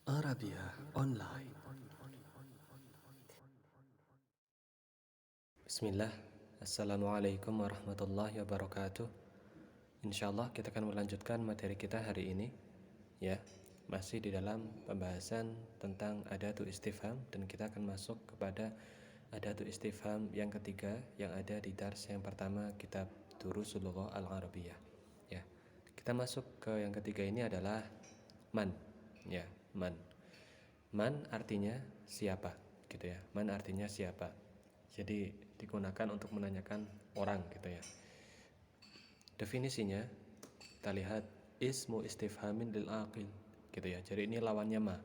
Arabia Online. Bismillah. Assalamualaikum warahmatullahi wabarakatuh. Insyaallah kita akan melanjutkan materi kita hari ini, ya. Masih di dalam pembahasan tentang adatu istifham, dan kita akan masuk kepada adatu istifham yang ketiga yang ada di dars yang pertama kitab Durusul Lughah Al-Arabiyah. Ya. Kita masuk ke yang ketiga, ini adalah man. Ya, man. Man artinya siapa, gitu ya. Man artinya siapa. Jadi digunakan untuk menanyakan orang, gitu ya. Definisinya kita lihat ismu istifhamin lil aqil, gitu ya. Jadi ini lawannya ma.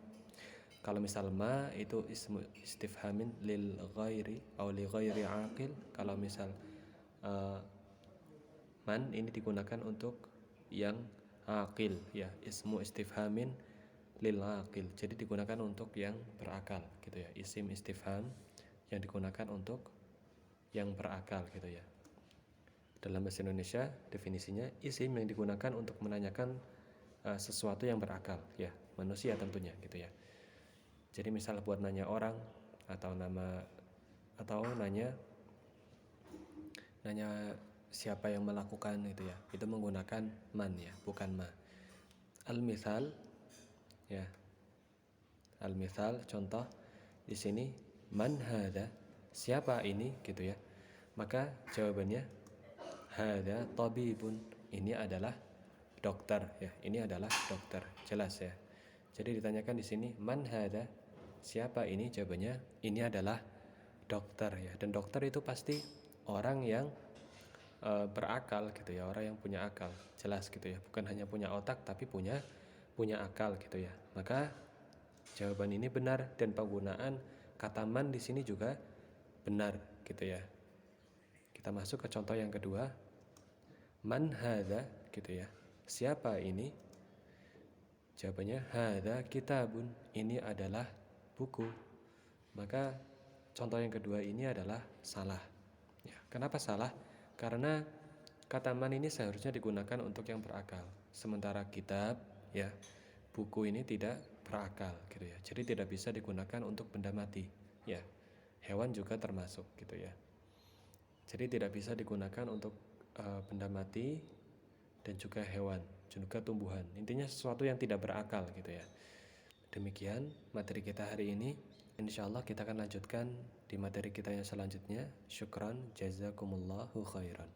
Kalau misal ma itu ismu istifhamin lil ghairi atau li ghairi aqil. Kalau misal man ini digunakan untuk yang aqil, ya. Ismu istifhamin lil aqil, jadi digunakan untuk yang berakal, gitu ya. Isim istifham yang digunakan untuk yang berakal, gitu ya. Dalam bahasa Indonesia definisinya isim yang digunakan untuk menanyakan sesuatu yang berakal, ya, manusia tentunya, gitu ya. Jadi misal buat nanya orang atau nama, atau nanya siapa yang melakukan, gitu ya, itu menggunakan man, ya, bukan ma. Al-misal, ya. Al-misal, contoh di sini, man hada, siapa ini, gitu ya. Maka jawabannya hada tabibun, ini adalah dokter, ya. Ini adalah dokter, jelas, ya. Jadi ditanyakan di sini man hada, siapa ini, jawabannya ini adalah dokter, ya. Dan dokter itu pasti orang yang berakal, gitu ya, orang yang punya akal, jelas, gitu ya. Bukan hanya punya otak tapi punya akal, gitu ya. Maka jawaban ini benar, dan penggunaan kata man di sini juga benar, gitu ya. Kita masuk ke contoh yang kedua. Man hadza, gitu ya. Siapa ini? Jawabannya hadza kitabun, ini adalah buku. Maka contoh yang kedua ini adalah salah. Ya, kenapa salah? Karena kata man ini seharusnya digunakan untuk yang berakal, sementara kitab, ya, buku ini tidak berakal, gitu ya. Jadi tidak bisa digunakan untuk benda mati, ya. Hewan juga termasuk, gitu ya. Jadi tidak bisa digunakan untuk benda mati dan juga hewan, juga tumbuhan. Intinya sesuatu yang tidak berakal, gitu ya. Demikian materi kita hari ini. Insyaallah kita akan lanjutkan di materi kita yang selanjutnya. Syukran, jazakumullahu khairan.